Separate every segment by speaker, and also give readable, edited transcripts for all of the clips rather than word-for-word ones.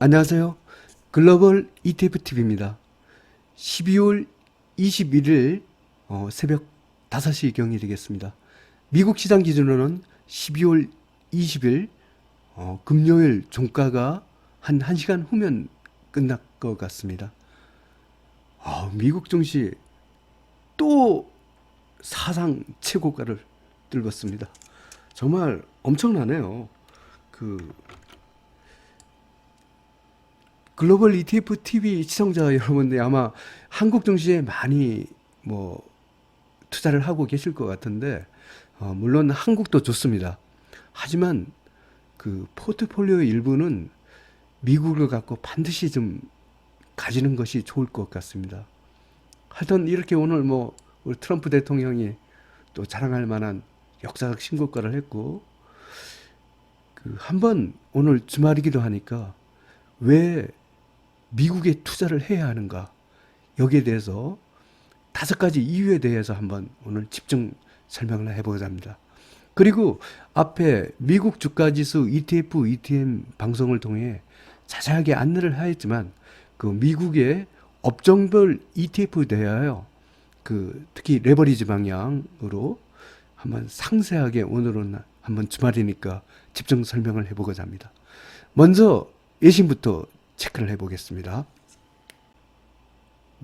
Speaker 1: 안녕하세요. 글로벌 ETFTV입니다. 12월 21일 새벽 5시경이 되겠습니다. 미국 시장 기준으로는 12월 20일 금요일 종가가 한 1시간 후면 끝날 것 같습니다. 미국 증시 또 사상 최고가를 뚫었습니다. 정말 엄청나네요. 그 글로벌 ETF TV 시청자 여러분들 아마 한국 증시에 많이 투자를 하고 계실 것 같은데 물론 한국도 좋습니다. 하지만 그 포트폴리오 일부는 미국을 갖고 반드시 좀 가지는 것이 좋을 것 같습니다. 하여튼 이렇게 오늘 우리 트럼프 대통령이 또 자랑할 만한 역사적 신고가를 했고 한번 오늘 주말이기도 하니까 왜 미국에 투자를 해야 하는가 여기에 대해서 5가지 이유에 대해서 한번 오늘 집중 설명을 해보고자 합니다. 그리고 앞에 미국 주가지수 ETF, ETN 방송을 통해 자세하게 안내를 하였지만 그 미국의 업종별 ETF에 대하여 특히 레버리지 방향으로 한번 상세하게 오늘은 한번 주말이니까 집중 설명을 해보고자 합니다. 먼저 예신부터 체크를 해보겠습니다.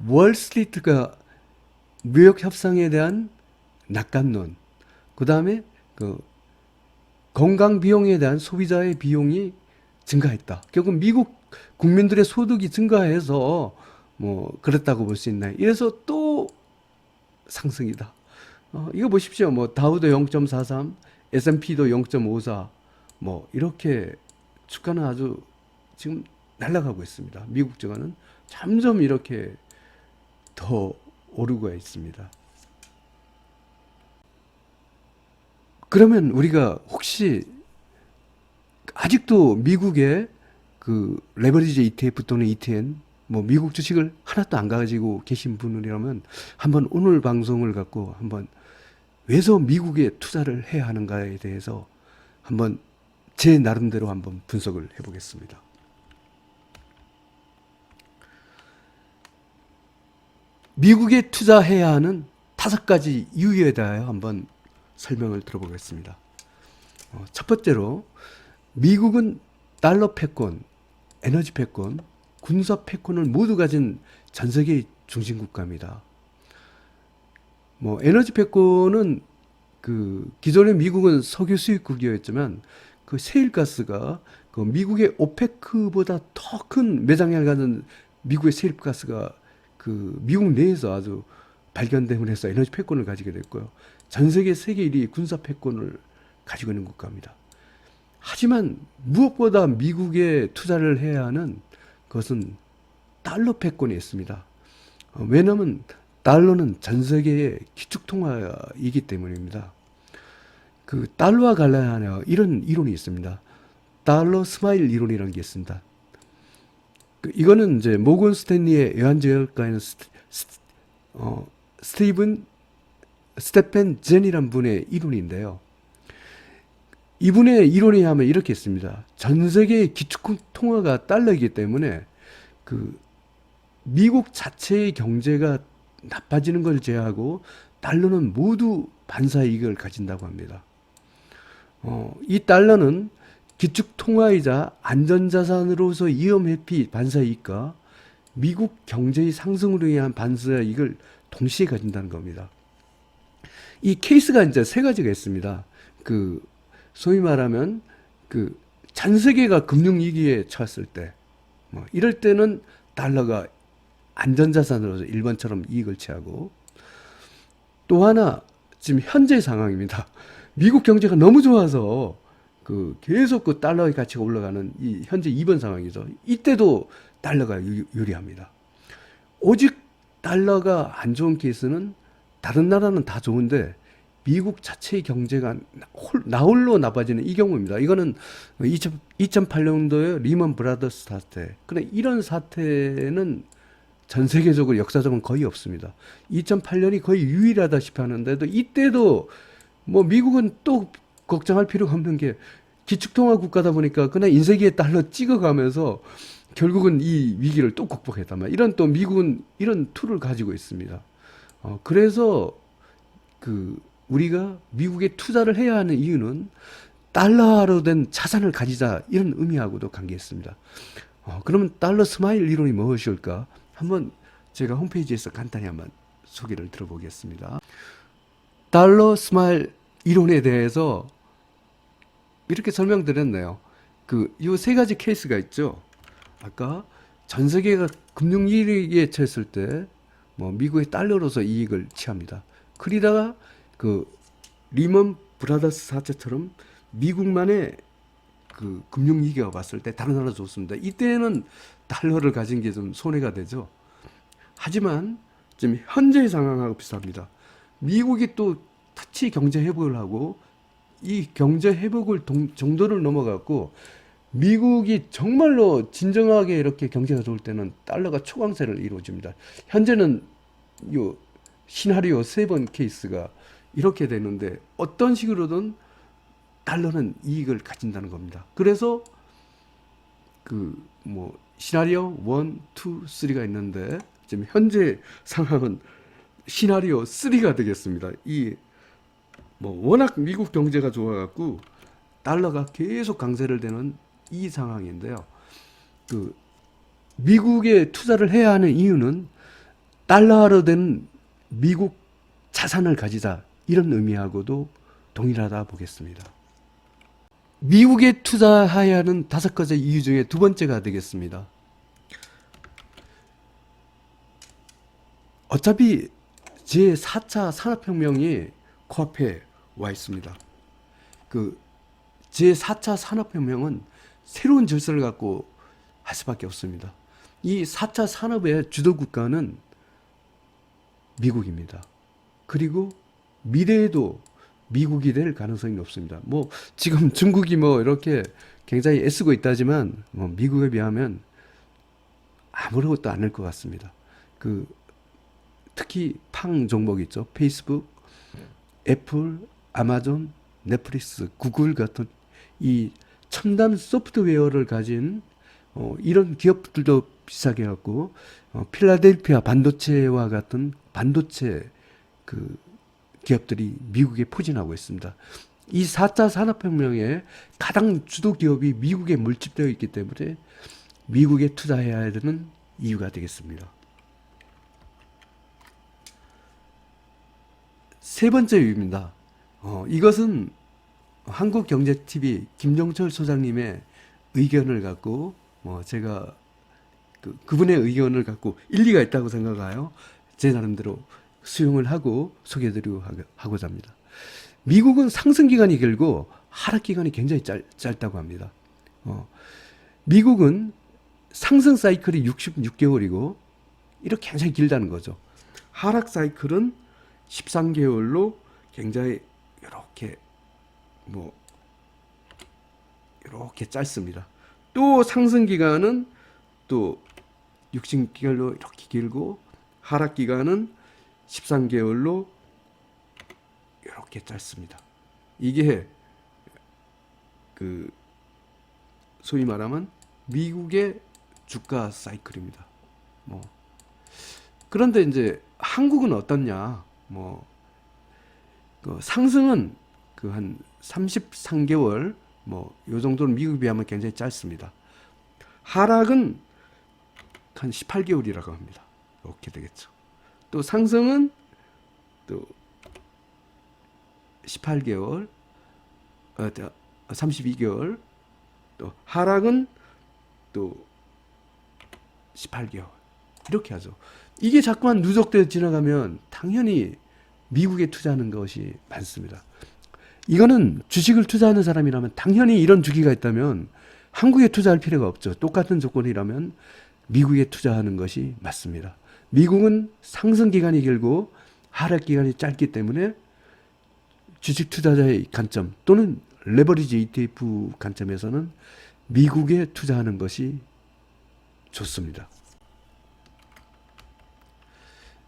Speaker 1: 월스트리트가 무역 협상에 대한 낙관론, 그 다음에 건강 비용에 대한 소비자의 비용이 증가했다. 결국 미국 국민들의 소득이 증가해서 그랬다고 볼 수 있나요? 이래서 또 상승이다. 이거 보십시오. 다우도 0.43, S&P도 0.54, 이렇게 주가는 아주 지금 날아가고 있습니다. 미국 주가는 점점 이렇게 더 오르고 있습니다. 그러면 우리가 혹시 아직도 미국의 레버리지 ETF 또는 ETN 미국 주식을 하나도 안 가지고 계신 분이라면 한번 오늘 방송을 갖고 한번 왜서 미국에 투자를 해야 하는가에 대해서 한번 제 나름대로 한번 분석을 해보겠습니다. 미국에 투자해야 하는 5가지 이유에 대하여 한번 설명을 들어보겠습니다. 첫 번째로 미국은 달러 패권, 에너지 패권, 군사 패권을 모두 가진 전 세계의 중심 국가입니다. 에너지 패권은 기존의 미국은 석유 수입국이었지만 세일가스가 미국의 오페크보다 더 큰 매장량을 가진 미국의 세일가스가 미국 내에서 아주 발견됨을 해서 에너지 패권을 가지게 됐고요. 전 세계 1위 군사 패권을 가지고 있는 국가입니다. 하지만 무엇보다 미국에 투자를 해야 하는 것은 달러 패권이 있습니다. 왜냐하면 달러는 전 세계의 기축통화이기 때문입니다. 달러와 관련하여 이런 이론이 있습니다. 달러 스마일 이론이라는 게 있습니다. 이거는 이제 모건 스탠리의 애완제약가인 스테펜 젠이란 분의 이론인데요. 이분의 이론에 하면 이렇게 있습니다. 전 세계의 기축통화가 달러이기 때문에 미국 자체의 경제가 나빠지는 걸 제외하고 달러는 모두 반사이익을 가진다고 합니다. 이 달러는 기축통화이자 안전자산으로서 위험회피 반사이익과 미국 경제의 상승으로 인한 반사이익을 동시에 가진다는 겁니다. 이 케이스가 이제 3가지가 있습니다. 소위 말하면 전 세계가 금융위기에 처했을 때 이럴 때는 달러가 안전자산으로서 일본처럼 이익을 취하고 또 하나 지금 현재 상황입니다. 미국 경제가 너무 좋아서 계속 달러의 가치가 올라가는 이 현재 2번 상황이죠. 이때도 달러가 유리합니다. 오직 달러가 안 좋은 케이스는 다른 나라는 다 좋은데 미국 자체의 경제가 나홀로 나빠지는 이 경우입니다. 이거는 2008년도에 리먼 브라더스 사태. 근데 이런 사태는 전 세계적으로 역사적으로 거의 없습니다. 2008년이 거의 유일하다시피 하는데도 이때도 미국은 또 걱정할 필요가 없는 게 기축통화 국가다 보니까 그냥 인쇄기에 달러 찍어가면서 결국은 이 위기를 또 극복했단 말이에요. 이런 또 미국은 이런 툴을 가지고 있습니다. 그래서 그 우리가 미국에 투자를 해야 하는 이유는 달러로 된 자산을 가지자 이런 의미하고도 관계있습니다. 그러면 달러 스마일 이론이 무엇일까? 한번 제가 홈페이지에서 간단히 한번 소개를 들어보겠습니다. 달러 스마일 이론에 대해서 이렇게 설명드렸네요. 이 세 가지 케이스가 있죠. 아까 전 세계가 금융위기에 처했을 때 뭐 미국의 달러로서 이익을 취합니다. 그러다가 리먼 브라더스 사태처럼 미국만의 금융위기가 왔을 때 다른 나라 좋습니다. 이때는 달러를 가진 게 좀 손해가 되죠. 하지만 지금 현재의 상황하고 비슷합니다. 미국이 또 터치 경제 회복을 하고 이 경제 회복을 정도를 넘어갔고 미국이 정말로 진정하게 이렇게 경제가 좋을 때는 달러가 초강세를 이루어집니다. 현재는 요 시나리오 3번 케이스가 이렇게 되는데 어떤 식으로든 달러는 이익을 가진다는 겁니다. 그래서 시나리오 1, 2, 3가 있는데 지금 현재 상황은 시나리오 3가 되겠습니다. 워낙 미국 경제가 좋아갖고 달러가 계속 강세를 되는 이 상황인데요. 미국에 투자를 해야 하는 이유는 달러로 된 미국 자산을 가지자 이런 의미하고도 동일하다 보겠습니다. 미국에 투자해야 하는 5가지 이유 중에 두 번째가 되겠습니다. 어차피 제4차 산업혁명이 코앞에 와 있습니다. 제4차 산업혁명은 새로운 질서를 갖고 할 수밖에 없습니다. 이 4차 산업의 주도 국가는 미국입니다. 그리고 미래에도 미국이 될 가능성이 높습니다. 지금 중국이 이렇게 굉장히 애쓰고 있다지만 미국에 비하면 아무것도 않을 것 같습니다. 특히 팡 종목 있죠. 페이스북, 애플, 아마존, 넷플릭스, 구글 같은 이 첨단 소프트웨어를 가진 이런 기업들도 비싸게 갖고 필라델피아 반도체와 같은 반도체 기업들이 미국에 포진하고 있습니다. 이 4차 산업혁명의 가장 주도 기업이 미국에 밀집되어 있기 때문에 미국에 투자해야 되는 이유가 되겠습니다. 세 번째 이유입니다. 이것은 한국경제TV 김종철 소장님의 의견을 갖고 제가 그분의 의견을 갖고 일리가 있다고 생각하여 제 나름대로 수용을 하고 소개해드리고 하고자 합니다. 미국은 상승 기간이 길고 하락 기간이 굉장히 짧다고 합니다. 미국은 상승 사이클이 66개월이고 이렇게 굉장히 길다는 거죠. 하락 사이클은 13개월로 굉장히 이렇게 짧습니다. 또 상승 기간은 또 60개월로 이렇게 길고 하락 기간은 13개월로 이렇게 짧습니다. 이게 소위 말하면 미국의 주가 사이클입니다. 그런데 이제 한국은 어떻냐? 상승은 한 33개월 요 정도는 미국에 비하면 굉장히 짧습니다. 하락은 한 18개월이라고 합니다. 이렇게 되겠죠. 또 상승은 또 18개월, 32개월, 또 하락은 또 18개월 이렇게 하죠. 이게 자꾸만 누적되어 지나가면 당연히 미국에 투자하는 것이 많습니다. 이거는 주식을 투자하는 사람이라면 당연히 이런 주기가 있다면 한국에 투자할 필요가 없죠. 똑같은 조건이라면 미국에 투자하는 것이 맞습니다. 미국은 상승 기간이 길고 하락 기간이 짧기 때문에 주식 투자자의 관점 또는 레버리지 ETF 관점에서는 미국에 투자하는 것이 좋습니다.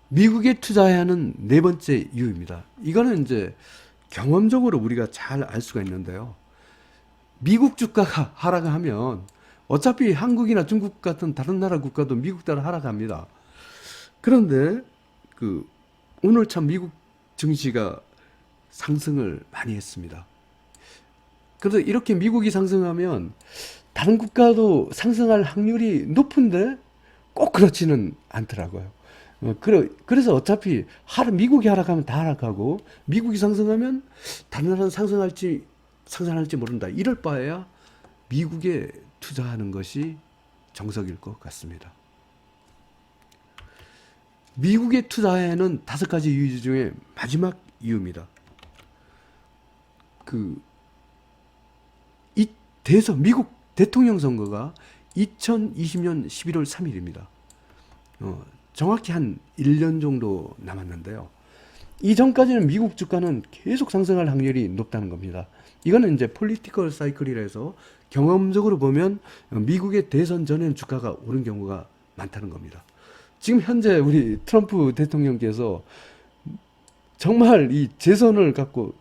Speaker 1: 미국에 투자해야 하는 네 번째 이유입니다. 이거는 이제 경험적으로 우리가 잘 알 수가 있는데요. 미국 주가가 하락하면 어차피 한국이나 중국 같은 다른 나라 국가도 미국 따라 하락합니다. 그런데 그 오늘 참 미국 증시가 상승을 많이 했습니다. 그래서 이렇게 미국이 상승하면 다른 국가도 상승할 확률이 높은데 꼭 그렇지는 않더라고요. 그래서 어차피 미국이 하락하면 다 하락하고 미국이 상승하면 다른 나라는 상승할지 모른다. 이럴 바에야 미국에 투자하는 것이 정석일 것 같습니다. 미국에 투자하는 5가지 이유 중에 마지막 이유입니다. 그, 미국 대통령 선거가 2020년 11월 3일입니다. 정확히 한 1년 정도 남았는데요. 이전까지는 미국 주가는 계속 상승할 확률이 높다는 겁니다. 이거는 이제 폴리티컬 사이클이라서 경험적으로 보면 미국의 대선 전에는 주가가 오른 경우가 많다는 겁니다. 지금 현재 우리 트럼프 대통령께서 정말 이 재선을 갖고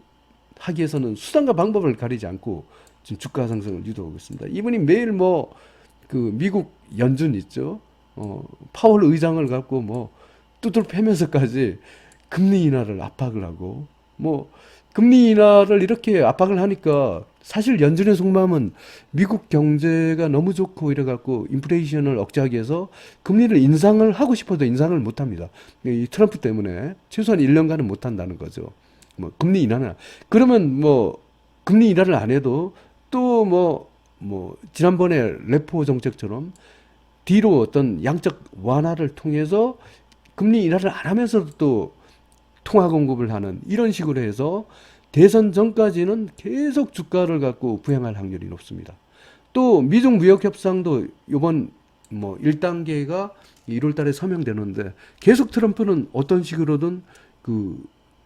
Speaker 1: 하기 위해서는 수단과 방법을 가리지 않고 지금 주가 상승을 유도하고 있습니다. 이분이 매일 미국 연준 있죠. 파월 의장을 갖고 두들 패면서까지 금리 인하를 압박을 하고 금리 인하를 이렇게 압박을 하니까 사실 연준의 속마음은 미국 경제가 너무 좋고 이래갖고 인플레이션을 억제하기 위해서 금리를 인상을 하고 싶어도 인상을 못 합니다. 이 트럼프 때문에 최소한 1년간은 못 한다는 거죠. 금리 인하는. 그러면 금리 인하를 안 해도 또 지난번에 레포 정책처럼 뒤로 어떤 양적 완화를 통해서 금리 인하를 안 하면서도 또 통화 공급을 하는 이런 식으로 해서 대선 전까지는 계속 주가를 갖고 부양할 확률이 높습니다. 또 미중 무역 협상도 이번 1단계가 1월 달에 서명되는데 계속 트럼프는 어떤 식으로든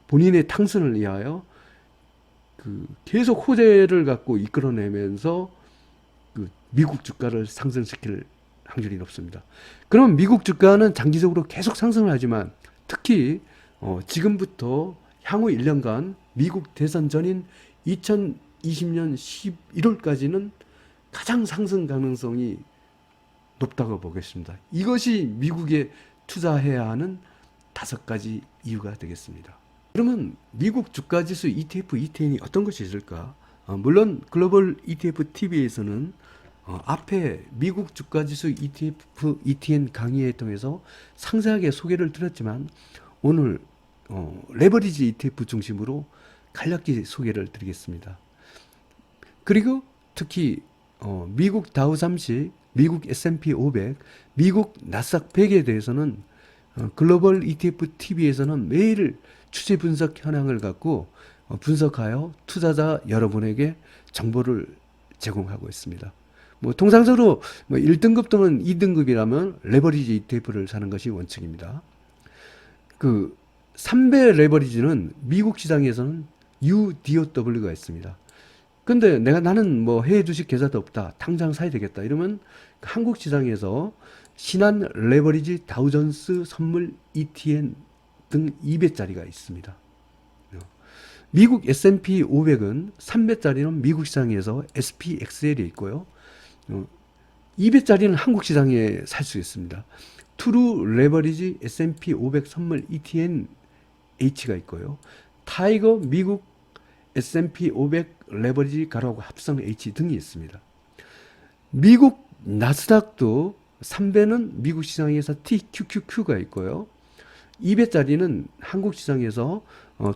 Speaker 1: 본인의 당선을 위하여 계속 호재를 갖고 이끌어내면서 미국 주가를 상승시킬 확률이 높습니다. 그럼 미국 주가는 장기적으로 계속 상승을 하지만 특히 지금부터 향후 1년간 미국 대선 전인 2020년 11월까지는 가장 상승 가능성이 높다고 보겠습니다. 이것이 미국에 투자해야 하는 5가지 이유가 되겠습니다. 그러면 미국 주가지수 ETF, ETN이 어떤 것이 있을까? 물론 글로벌 ETF TV에서는 앞에 미국 주가지수 ETF, ETN 강의에 통해서 상세하게 소개를 드렸지만 오늘 레버리지 ETF 중심으로 간략히 소개를 드리겠습니다. 그리고 특히 미국 다우30, 미국 S&P 500, 미국 나스닥 100에 대해서는 글로벌 ETF TV에서는 매일 추세 분석 현황을 갖고 분석하여 투자자 여러분에게 정보를 제공하고 있습니다. 통상적으로 1등급 또는 2등급이라면 레버리지 ETF를 사는 것이 원칙입니다. 3배 레버리지는 미국 시장에서는 UDOW가 있습니다. 근데 나는 해외 주식 계좌도 없다. 당장 사야 되겠다. 이러면 한국 시장에서 신한 레버리지 다우존스 선물 ETN 등 2배짜리가 있습니다. 미국 S&P 500은 3배짜리는 미국 시장에서 SPXL이 있고요. 2배짜리는 한국 시장에 살 수 있습니다. 트루 레버리지 S&P 500 선물 ETN H가 있고요. 타이거 미국 S&P 500 레버리지 가로하고 합성 H 등이 있습니다. 미국 나스닥도 3배는 미국 시장에서 TQQQ가 있고요. 2배짜리는 한국 시장에서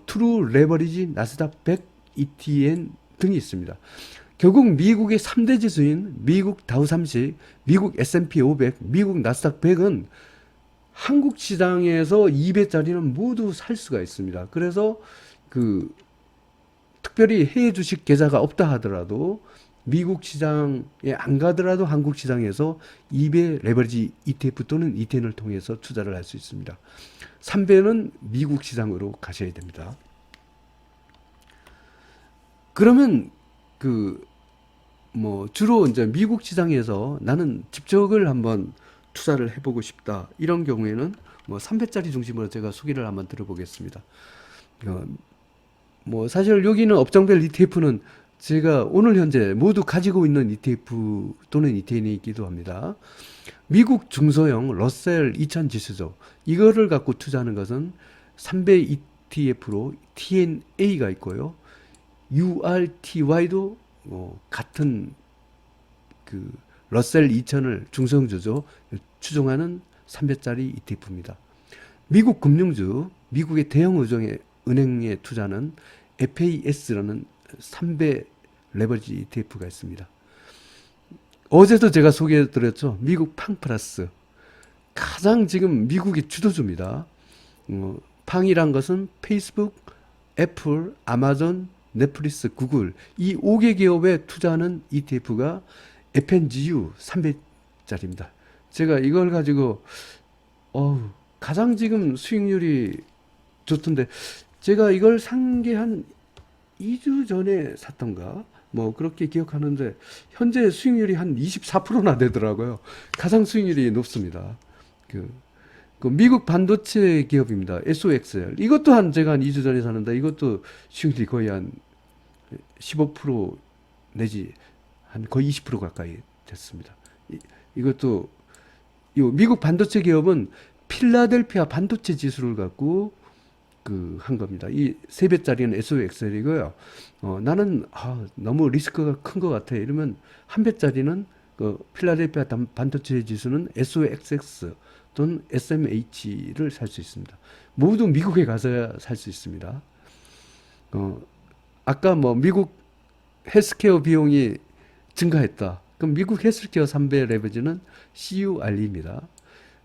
Speaker 1: 트루 레버리지 나스닥 100 ETN 등이 있습니다. 결국 미국의 3대 지수인 미국 다우30, 미국 S&P 500, 미국 나스닥 100은 한국 시장에서 2배짜리는 모두 살 수가 있습니다. 그래서 특별히 해외 주식 계좌가 없다 하더라도 미국 시장에 안 가더라도 한국 시장에서 2배 레버리지 ETF 또는 ETN을 통해서 투자를 할 수 있습니다. 3배는 미국 시장으로 가셔야 됩니다. 그러면 주로 이제 미국 시장에서 나는 집적을 한번 투자를 해보고 싶다. 이런 경우에는 3배짜리 중심으로 제가 소개를 한번 들어보겠습니다. 사실 여기는 업종별 ETF는 제가 오늘 현재 모두 가지고 있는 ETF 또는 ETN이기도 합니다. 미국 중소형 러셀 2000 지수죠. 이거를 갖고 투자하는 것은 3배 ETF로 TNA가 있고요. URTY도 같은 그 러셀 2000을 중소형주죠. 추종하는 3배짜리 ETF입니다. 미국 금융주, 미국의 대형 은행에 투자하는 FAS라는 3배 레버리지 ETF가 있습니다. 어제도 제가 소개해드렸죠. 미국 팡플러스. 가장 지금 미국의 주도주입니다. 팡이란 것은 페이스북, 애플, 아마존, 넷플릭스, 구글 이 5개 기업에 투자하는 ETF가 FNGU 300짜리입니다. 제가 이걸 가지고 가장 지금 수익률이 좋던데 제가 이걸 산 게 한 2주 전에 샀던가 뭐 그렇게 기억하는데 현재 수익률이 한 24%나 되더라고요. 가장 수익률이 높습니다. 그 미국 반도체 기업입니다. SOXL. 이것도 제가 한 2주 전에 샀는데 이것도 수익률이 거의 한 15% 내지 한 거의 20% 가까이 됐습니다. 이것도 이 미국 반도체 기업은 필라델피아 반도체 지수를 갖고 한 겁니다. 이 3배짜리는 SOXL이고요. 나는 너무 리스크가 큰 것 같아. 이러면 1배짜리는 그 필라델피아 반도체 지수는 SOXX 또는 SMH를 살 수 있습니다. 모두 미국에 가서야 살 수 있습니다. 아까 뭐 미국 헬스케어 비용이 증가했다. 그럼 미국 헬스케어 3배 레버리지는 CURE입니다.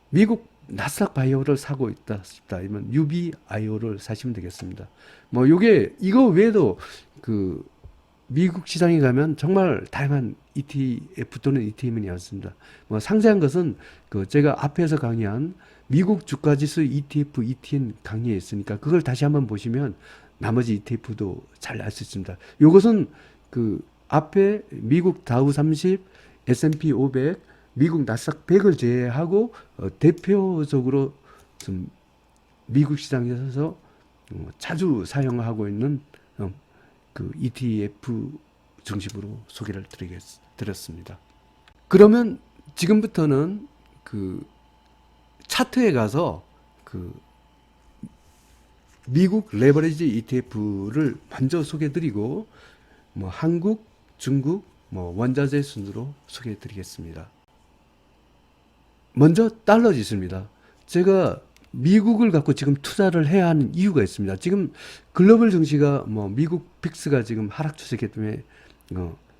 Speaker 1: 미국 나스닥 바이오를 사고 있다 싶다. 아니면 UBIO를 사시면 되겠습니다. 뭐 이거 외에도 그 미국 시장에 가면 정말 다양한 ETF 또는 ETM이 있습니다. 뭐 상세한 것은 그 제가 앞에서 강의한 미국 주가지수 ETF, ETN 강의에 있으니까 그걸 다시 한번 보시면 나머지 ETF도 잘 알 수 있습니다. 이것은 그 앞에 미국 다우 30, S&P 500, 미국 나스닥 100을 제외하고 대표적으로 좀 미국 시장에서 자주 사용하고 있는 그 ETF 중심으로 소개를 드렸습니다. 그러면 지금부터는 그 차트에 가서 그 미국 레버리지 ETF를 먼저 소개해드리고 뭐 한국, 중국, 뭐 원자재 순으로 소개해드리겠습니다. 먼저 달러 지수입니다. 제가 미국을 갖고 지금 투자를 해야 하는 이유가 있습니다. 지금 글로벌 증시가 뭐 미국 빅스가 지금 하락 추세이기 때문에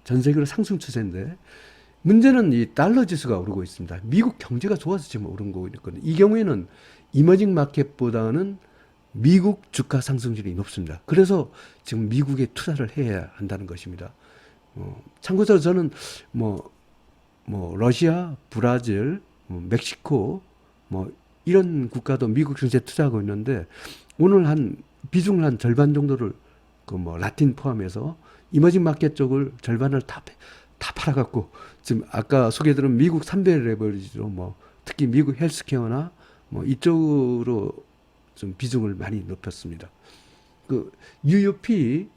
Speaker 1: 전 세계로 상승 추세인데 문제는 이 달러 지수가 오르고 있습니다. 미국 경제가 좋아서 지금 오르고 있거든요. 이 경우에는 이머징 마켓보다는 미국 주가 상승률이 높습니다. 그래서 지금 미국에 투자를 해야 한다는 것입니다. 참고로 저는 뭐 러시아, 브라질, 멕시코 뭐 이런 국가도 미국 증시에 투자하고 있는데 오늘 비중을 한 절반 정도를 그 뭐 라틴 포함해서 이머징 마켓 쪽을 절반을 다 팔아갖고 지금 아까 소개드린 미국 3배 레버리지로 뭐 특히 미국 헬스케어나 뭐 이쪽으로 좀 비중을 많이 높였습니다. 그 UUP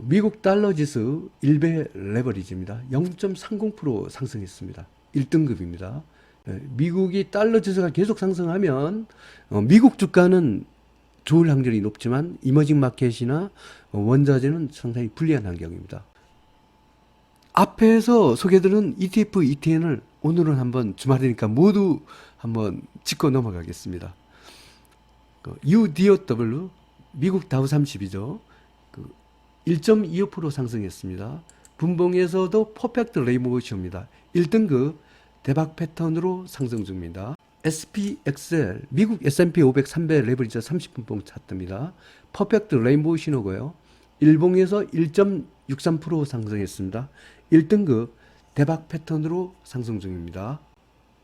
Speaker 1: 미국 달러 지수 1배 레버리지입니다. 0.30% 상승했습니다. 1등급입니다. 미국이 달러 지수가 계속 상승하면 미국 주가는 좋을 확률이 높지만 이머징 마켓이나 원자재는 상당히 불리한 환경입니다. 앞에서 소개드린 ETF, ETN을 오늘은 한번 주말이니까 모두 한번 짚고 넘어가겠습니다. UDOW 미국 다우 30이죠. 1.25% 상승했습니다. 분봉에서도 퍼펙트 레이모션입니다. 1등급 대박 패턴으로 상승 중입니다. SPXL 미국 S&P 500 3배 레버리지 30분봉 차트입니다. 퍼펙트 레인보우 신호고요. 일봉에서 1.63% 상승했습니다. 1등급 대박 패턴으로 상승 중입니다.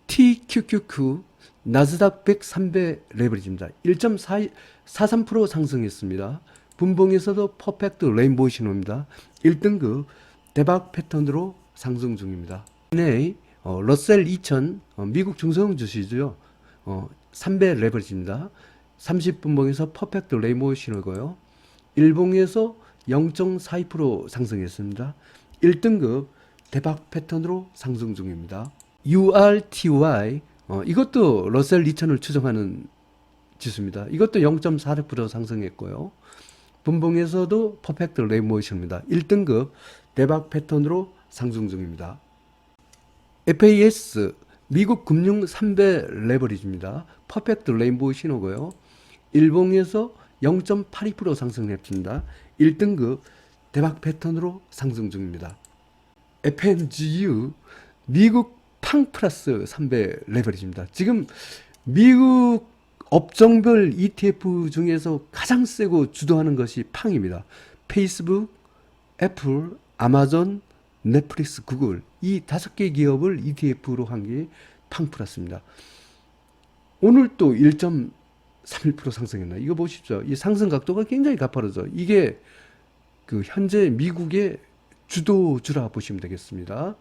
Speaker 1: TQQQ 나스닥 100 3배 레버리지입니다. 1.43% 상승했습니다. 분봉에서도 퍼펙트 레인보우 신호입니다. 1등급 대박 패턴으로 상승 중입니다. 네, 러셀 2000 미국 중소형 주식이죠. 3배 레버리지입니다. 30분봉에서 퍼펙트 레인보우 신호고요. 일봉에서 0.42% 상승했습니다. 1등급 대박 패턴으로 상승 중입니다. URTY 이것도 러셀 2000을 추정하는 지수입니다. 이것도 0.46% 상승했고요. 분봉에서도 퍼펙트 레인보우입니다. 1등급 대박 패턴으로 상승 중입니다. FAS 미국 금융 3배 레버리지입니다. 퍼펙트 레인보우 신호고요. 일봉에서 0.82% 상승했습니다. 1등급 대박 패턴으로 상승 중입니다. FNGU 미국 팡 플러스 3배 레버리지입니다. 지금 미국 업종별 ETF 중에서 가장 세고 주도하는 것이 팡입니다. 페이스북, 애플, 아마존, 넷플릭스, 구글 이 5개 기업을 ETF로 한 게 팡 플러스입니다. 오늘 또 1.31% 상승했나? 이거 보십시오. 이 상승 각도가 굉장히 가파르죠. 이게 그 현재 미국의 주도주라 보시면 되겠습니다.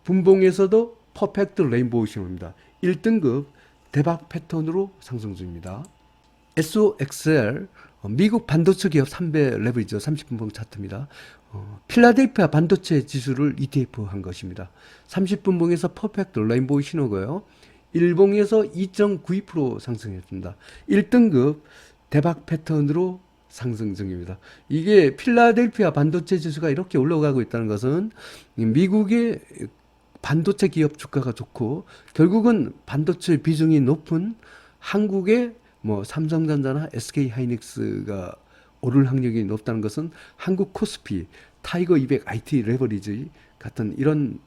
Speaker 1: 분봉에서도 퍼펙트 레인보우 신호입니다. 1등급 대박 패턴으로 상승 중입니다. SOXL 미국 반도체 기업 3배 레버리지 30분봉 차트입니다. 필라델피아 반도체 지수를 ETF 한 것입니다. 30분봉에서 퍼펙트 레인보우 신호고요. 일봉에서 2.92% 상승했습니다. 1등급 대박 패턴으로 상승 중입니다. 이게 필라델피아 반도체 지수가 이렇게 올라가고 있다는 것은 미국의 반도체 기업 주가가 좋고 결국은 반도체 비중이 높은 한국의 뭐 삼성전자나 SK하이닉스가 오를 확률이 높다는 것은 한국 코스피, 타이거 200 IT 레버리지 같은 이런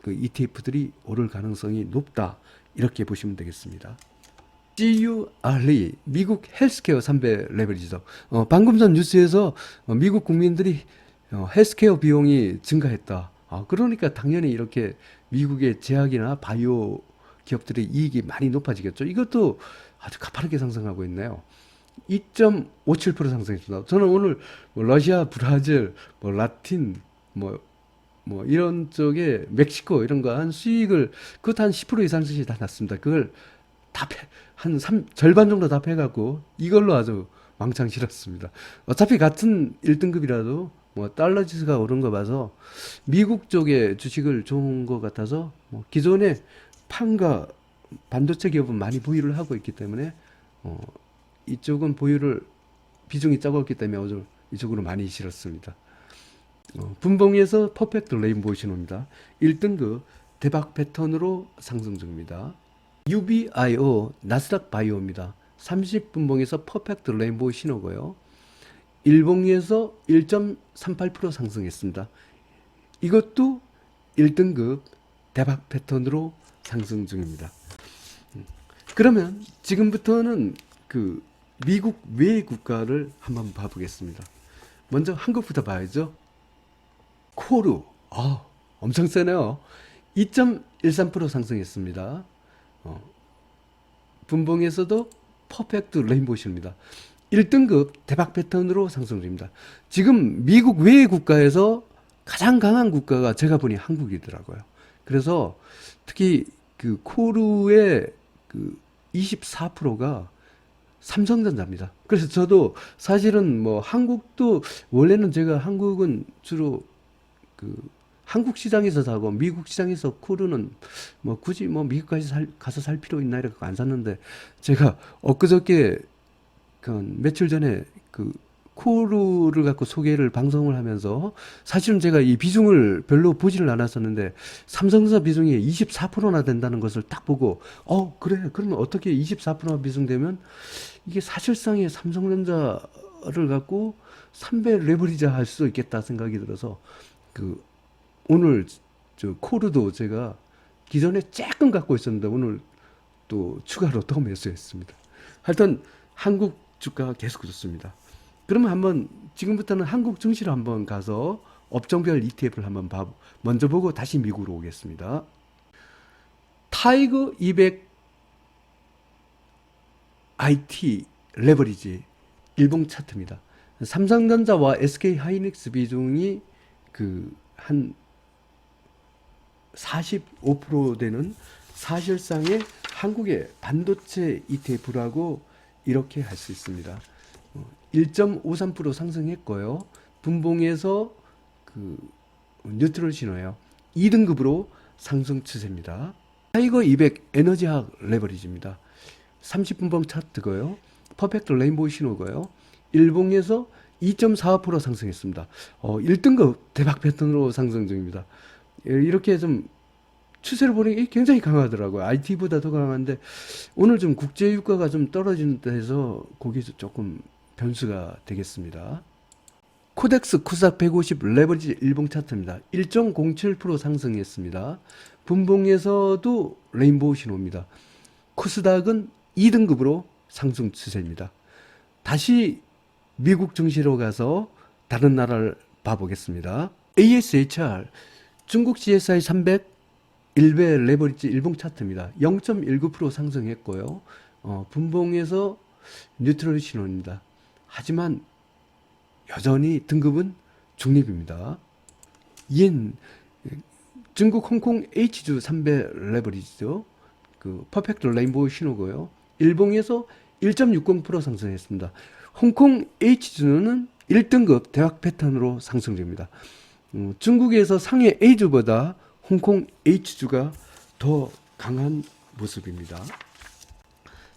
Speaker 1: 그 ETF들이 오를 가능성이 높다. 이렇게 보시면 되겠습니다. CURE 미국 헬스케어 3배 레버리지죠. 방금 전 뉴스에서 미국 국민들이 헬스케어 비용이 증가했다. 그러니까 당연히 이렇게 미국의 제약이나 바이오 기업들의 이익이 많이 높아지겠죠. 이것도 아주 가파르게 상승하고 있네요. 2.57% 상승했습니다. 저는 오늘 뭐 러시아, 브라질, 뭐 라틴, 뭐 이런 쪽에 멕시코 이런 거 한 수익을 그것도 한 10% 이상씩 다 났습니다. 그걸 다 절반 정도 다 패갖고 이걸로 아주 왕창 실었습니다. 어차피 같은 1등급이라도 뭐 달러 지수가 오른 거 봐서 미국 쪽의 주식을 좋은 것 같아서 뭐 기존에 팡과 반도체 기업은 많이 보유를 하고 있기 때문에 이쪽은 보유를 비중이 적었기 때문에 이쪽으로 많이 실었습니다. 분봉에서 퍼펙트 레인보우 신호입니다. 1등급 대박 패턴으로 상승 중입니다. UBIO 나스닥 바이오입니다. 30분봉에서 퍼펙트 레인보우 신호고요. 일봉에서 1.38% 상승했습니다. 이것도 1등급 대박 패턴으로 상승 중입니다. 그러면 지금부터는 그 미국 외 국가를 한번 봐보겠습니다. 먼저 한국부터 봐야죠. 코르 엄청 세네요. 2.13% 상승했습니다. 분봉에서도 퍼펙트 레인보우입니다. 1등급 대박 패턴으로 상승 중입니다. 지금 미국 외의 국가에서 가장 강한 국가가 제가 보니 한국이더라고요. 그래서 특히 그 코르의 그 24%가 삼성전자입니다. 그래서 저도 사실은 뭐 한국도 원래는 제가 한국은 주로 그 한국 시장에서 사고 미국 시장에서 코르는 뭐 굳이 뭐 미국까지 가서 살 필요 있나 이렇게 안 샀는데 제가 엊그저께 그 며칠 전에 그 코르를 갖고 소개를 방송을 하면서 사실은 제가 이 비중을 별로 보지를 않았었는데 삼성전자 비중이 24%나 된다는 것을 딱 보고 그래 그러면 어떻게 24% 비중되면 이게 사실상의 삼성전자를 갖고 3배 레버리지 할 수 있겠다 생각이 들어서 그 오늘 저 코르도 제가 기존에 조금 갖고 있었는데 오늘 또 추가로 더 매수했습니다. 하여튼 한국 주가가 계속 좋습니다. 그러면 한번 지금부터는 한국 증시로 한번 가서 업종별 ETF를 한번 먼저 보고 다시 미국으로 오겠습니다. 타이거 200 IT 레버리지 일봉 차트입니다. 삼성전자와 SK하이닉스 비중이 그 한 45% 되는 사실상의 한국의 반도체 ETF라고 이렇게 할 수 있습니다. 1.53% 상승했고요. 분봉에서 그 뉴트럴 신호예요. 2등급으로 상승 추세입니다. 타이거 200 에너지학 레버리지입니다. 30분봉 차트고요. 퍼펙트 레인보우 신호고요. 일봉에서 2.45% 상승했습니다. 1등급 대박 패턴으로 상승 중입니다. 이렇게 좀 추세를 보니 굉장히 강하더라고요. IT보다 더 강한데 오늘 좀 국제 유가가 좀 떨어지는 데서 거기서 조금 변수가 되겠습니다. 코덱스 코스닥 150 레버리지 일봉 차트입니다. 1.07% 상승했습니다. 분봉에서도 레인보우 신호입니다. 코스닥은 2등급으로 상승 추세입니다. 다시 미국 증시로 가서 다른 나라를 봐보겠습니다. ASHR 중국 CSI 300 일베 레버리지 일봉 차트입니다. 0.19% 상승했고요. 분봉에서 뉴트럴 신호입니다. 하지만 여전히 등급은 중립입니다. 옌 중국 홍콩 H주 300 레버리지죠. 그 퍼펙트 레인보우 신호고요. 일봉에서 1.60% 상승했습니다. 홍콩 H주는 1등급 대박 패턴으로 상승 중입니다. 중국에서 상해 A주보다 홍콩 H주가 더 강한 모습입니다.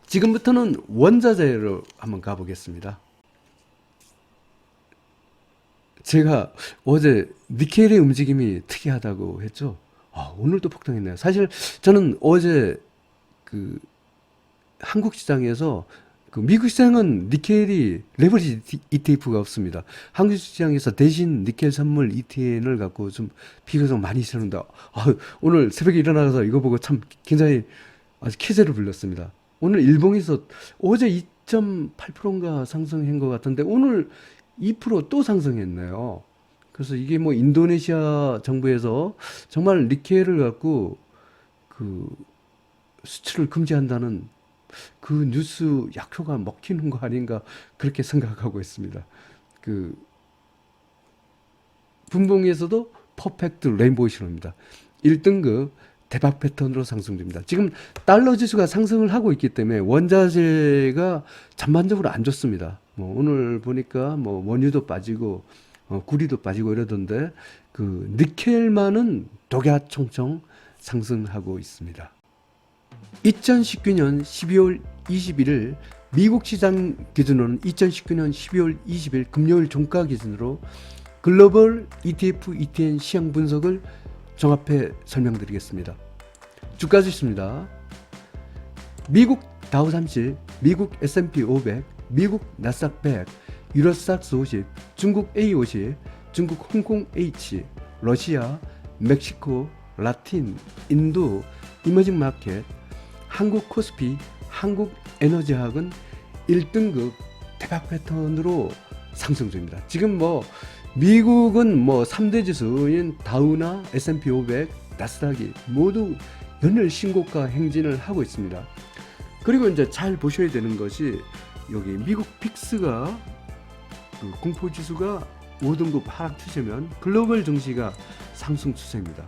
Speaker 1: 지금부터는 원자재로 한번 가보겠습니다. 제가 어제 니켈의 움직임이 특이하다고 했죠. 오늘도 폭등했네요. 사실 저는 어제 그 한국 시장에서 그 미국 시장은 니켈이 레버리지 ETF가 없습니다. 한국 시장에서 대신 니켈 선물 ETN을 갖고 좀 비교적 많이 있었는데 오늘 새벽에 일어나서 이거 보고 참 굉장히 아주 쾌재를 불렸습니다. 오늘 일봉에서 어제 2.8%인가 상승한 것 같은데 오늘 2% 또 상승했네요. 그래서 이게 뭐 인도네시아 정부에서 정말 니켈을 갖고 그 수출을 금지한다는 그 뉴스 약효가 먹히는 거 아닌가 그렇게 생각하고 있습니다. 그 분봉에서도 퍼펙트 레인보우 신호입니다. 1등급 대박 패턴으로 상승 중입니다. 지금 달러 지수가 상승을 하고 있기 때문에 원자재가 전반적으로 안 좋습니다. 뭐 오늘 보니까 뭐 원유도 빠지고 구리도 빠지고 이러던데 그 니켈만은 독야총총 상승하고 있습니다. 2019년 12월 21일 미국 시장 기준으로는 2019년 12월 20일 금요일 종가 기준으로 글로벌 ETF, ETN 시향 분석을 종합해 설명드리겠습니다. 주가 지수입니다. 미국 다우 30, 미국 S&P 500, 미국 나스닥 100, 유로스탁스 50, 중국 A50, 중국 홍콩 H, 러시아, 멕시코, 라틴, 인도, 이머징 마켓, 한국 코스피, 한국 에너지학은 1등급 대박 패턴으로 상승 중입니다. 지금 뭐 미국은 뭐 3대 지수인 다우나 S&P 500, 나스닥이 모두 연일 신고가 행진을 하고 있습니다. 그리고 이제 잘 보셔야 되는 것이 여기 미국 픽스가 그 공포 지수가 5등급 하락 추세면 글로벌 증시가 상승 추세입니다.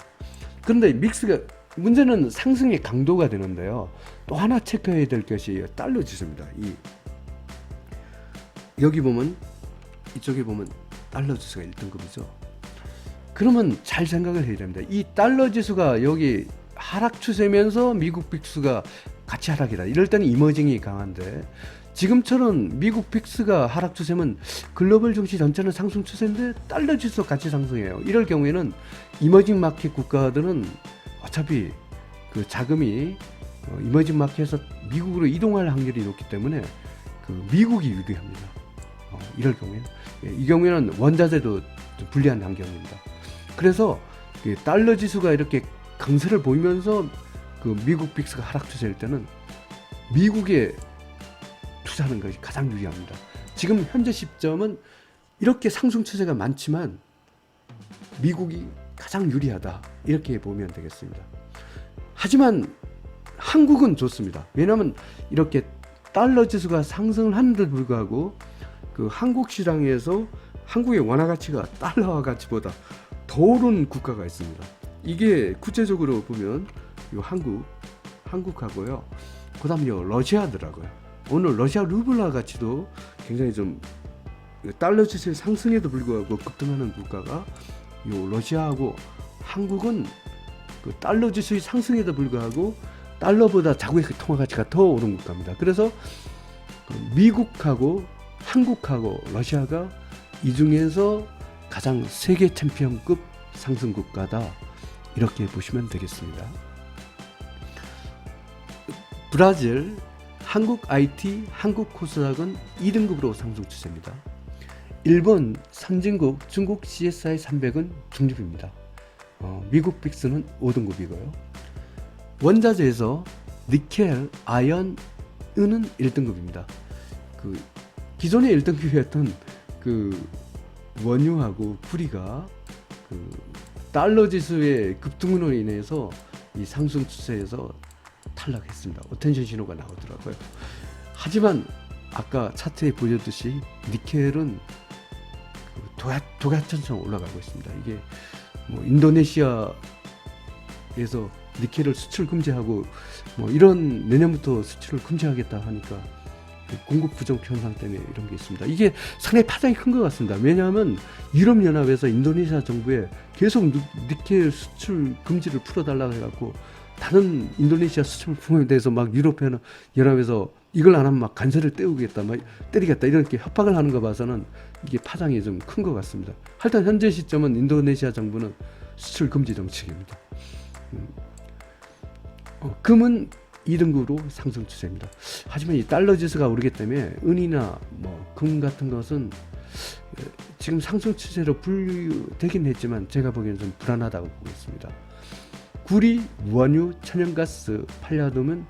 Speaker 1: 그런데 믹스가 문제는 상승의 강도가 되는데요. 또 하나 체크해야 될 것이 달러 지수입니다. 여기 보면 이쪽에 보면 달러 지수가 1등급이죠. 그러면 잘 생각을 해야 됩니다. 이 달러 지수가 여기 하락 추세면서 미국 빅스가 같이 하락이다. 이럴 때는 이머징이 강한데 지금처럼 미국 빅스가 하락 추세면 글로벌 증시 전체는 상승 추세인데 달러 지수가 같이 상승해요. 이럴 경우에는 이머징 마켓 국가들은 어차피 그 자금이 이머징 마켓에서 미국으로 이동할 확률이 높기 때문에 그 미국이 유리합니다. 이럴 경우에 이 경우에는 원자재도 좀 불리한 환경입니다. 그래서 달러 지수가 이렇게 강세를 보이면서 그 미국 빅스가 하락 추세일 때는 미국에 투자하는 것이 가장 유리합니다. 지금 현재 시점은 이렇게 상승 추세가 많지만 미국이 가장 유리하다 이렇게 보면 되겠습니다. 하지만 한국은 좋습니다. 왜냐하면 이렇게 달러 지수가 상승을 하는데도 불구하고 그 한국 시장에서 한국의 원화 가치가 달러화 가치보다 더 오른 국가가 있습니다. 이게 구체적으로 보면 이 한국하고요. 그다음요 러시아더라고요. 오늘 러시아 루블라 가치도 굉장히 좀 달러 지수의 상승에도 불구하고 급등하는 국가가 요 러시아하고 한국은 그 달러 지수의 상승에도 불구하고 달러보다 자국의 통화 가치가 더 오른 국가입니다. 그래서 미국하고 한국하고 러시아가 이 중에서 가장 세계 챔피언급 상승 국가다, 이렇게 보시면 되겠습니다. 브라질, 한국 IT, 한국 코스닥은 2등급으로 상승 추세입니다. 일본, 선진국, 중국 CSI 300은 중립입니다. 미국 빅스는 5등급이고요. 원자재에서 니켈, 아연, 은은 1등급입니다. 그 기존의 1등급이었던 그 원유하고 구리가 그 달러 지수의 급등으로 인해서 이 상승 추세에서 탈락했습니다. 어텐션 신호가 나오더라고요. 하지만 아까 차트에 보여듯이 니켈은 도가천성 올라가고 있습니다. 이게 뭐 인도네시아에서 니켈을 수출 금지하고 뭐 이런 내년부터 수출을 금지하겠다 하니까 공급 부족 현상 때문에 이런 게 있습니다. 이게 상당히 파장이 큰 것 같습니다. 왜냐하면 유럽연합에서 인도네시아 정부에 계속 니켈 수출 금지를 풀어달라고 해갖고 다른 인도네시아 수출품에 대해서 막 유럽연합에서 이걸 안 하면 막 관세를 떼우겠다, 막 때리겠다, 이렇게 협박을 하는 거 봐서는 이게 파장이 좀 큰 것 같습니다. 하여튼 현재 시점은 인도네시아 정부는 수출 금지 정책입니다. 금은 2등급으로 상승 추세입니다. 하지만 이 달러 지수가 오르기 때문에 은이나 뭐 금 같은 것은 지금 상승 추세로 분류되긴 했지만 제가 보기에는 좀 불안하다고 보겠습니다. 구리, 원유, 천연가스, 팔려둠은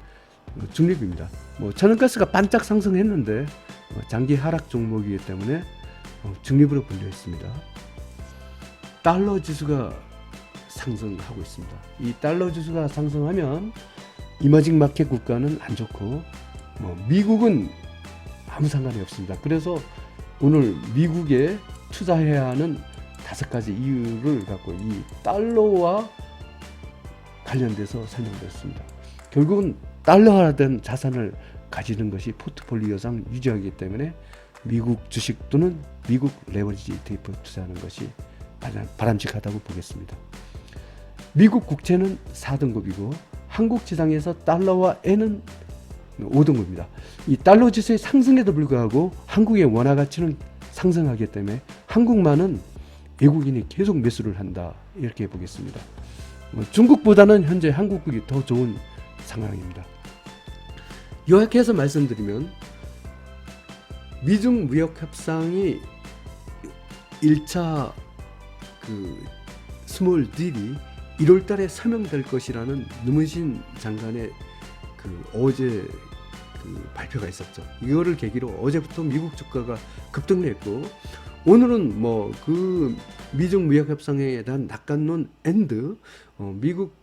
Speaker 1: 중립입니다. 뭐 천연가스가 반짝 상승했는데 장기 하락 종목이기 때문에 중립으로 분류해 있습니다. 달러 지수가 상승하고 있습니다. 이 달러 지수가 상승하면 이머징 마켓 국가는 안 좋고 미국은 아무 상관이 없습니다. 그래서 오늘 미국에 투자해야 하는 5가지 이유를 갖고 이 달러와 관련돼서 설명드렸습니다. 결국은 달러화된 자산을 가지는 것이 포트폴리오상 유지하기 때문에 미국 주식 또는 미국 레버리지 ETF 투자하는 것이 바람직하다고 보겠습니다. 미국 국채는 4등급이고 한국 지상에서 달러와 엔은 5등급입니다. 이 달러 지수의 상승에도 불구하고 한국의 원화 가치는 상승하기 때문에 한국만은 외국인이 계속 매수를 한다, 이렇게 보겠습니다. 중국보다는 현재 한국이 더 좋은 상황입니다. 요약해서 말씀드리면 미중 무역 협상이 1차 그 스몰 딜이 1월 달에 서명될 것이라는 누문신 장관의 어제 발표가 있었죠. 이거를 계기로 어제부터 미국 주가가 급등했고, 오늘은 그 미중 무역 협상에 대한 낙관론 앤드 미국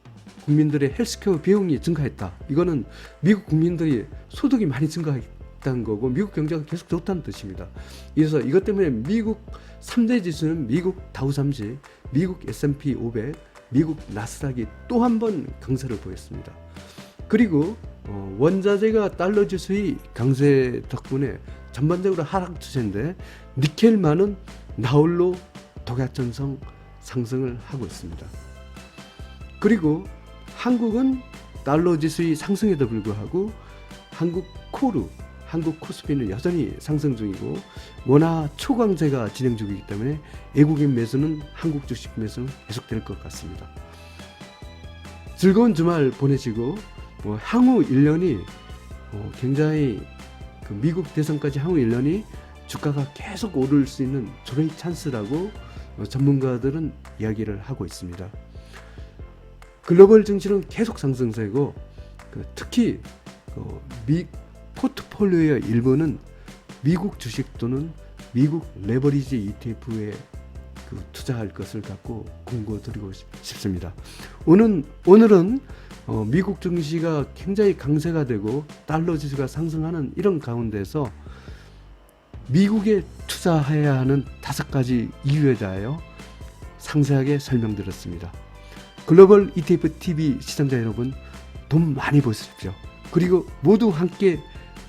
Speaker 1: 국민들의 헬스케어 비용이 증가했다. 이거는 미국 국민들이 소득이 많이 증가했다는 거고 미국 경제가 계속 좋다는 뜻입니다. 그래서 이것 때문에 미국 3대 지수는 미국 다우삼지, 미국 S&P 500, 미국 나스닥이 또 한 번 강세를 보였습니다. 그리고 원자재가 달러 지수의 강세 덕분에 전반적으로 하락 추세인데 니켈만은 나홀로 도가천성 상승을 하고 있습니다. 그리고 한국은 달러 지수의 상승에도 불구하고 한국 코르, 한국 코스피는 여전히 상승 중이고 원화 초강세가 진행 중이기 때문에 외국인 매수는 한국 주식 매수는 계속될 것 같습니다. 즐거운 주말 보내시고 향후 1년이 굉장히 미국 대선까지 향후 1년이 주가가 계속 오를 수 있는 조례 찬스라고 전문가들은 이야기를 하고 있습니다. 글로벌 증시는 계속 상승세고 특히 포트폴리오의 일부는 미국 주식 또는 미국 레버리지 ETF에 투자할 것을 갖고 공고드리고 싶습니다. 오늘은 미국 증시가 굉장히 강세가 되고 달러 지수가 상승하는 이런 가운데서 미국에 투자해야 하는 5가지 이유에 대하여 상세하게 설명드렸습니다. 글로벌 ETF TV 시청자 여러분, 돈 많이 버십시오. 그리고 모두 함께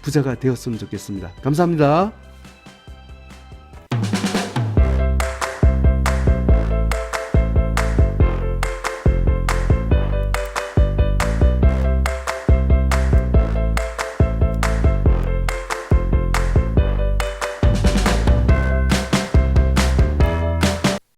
Speaker 1: 부자가 되었으면 좋겠습니다. 감사합니다.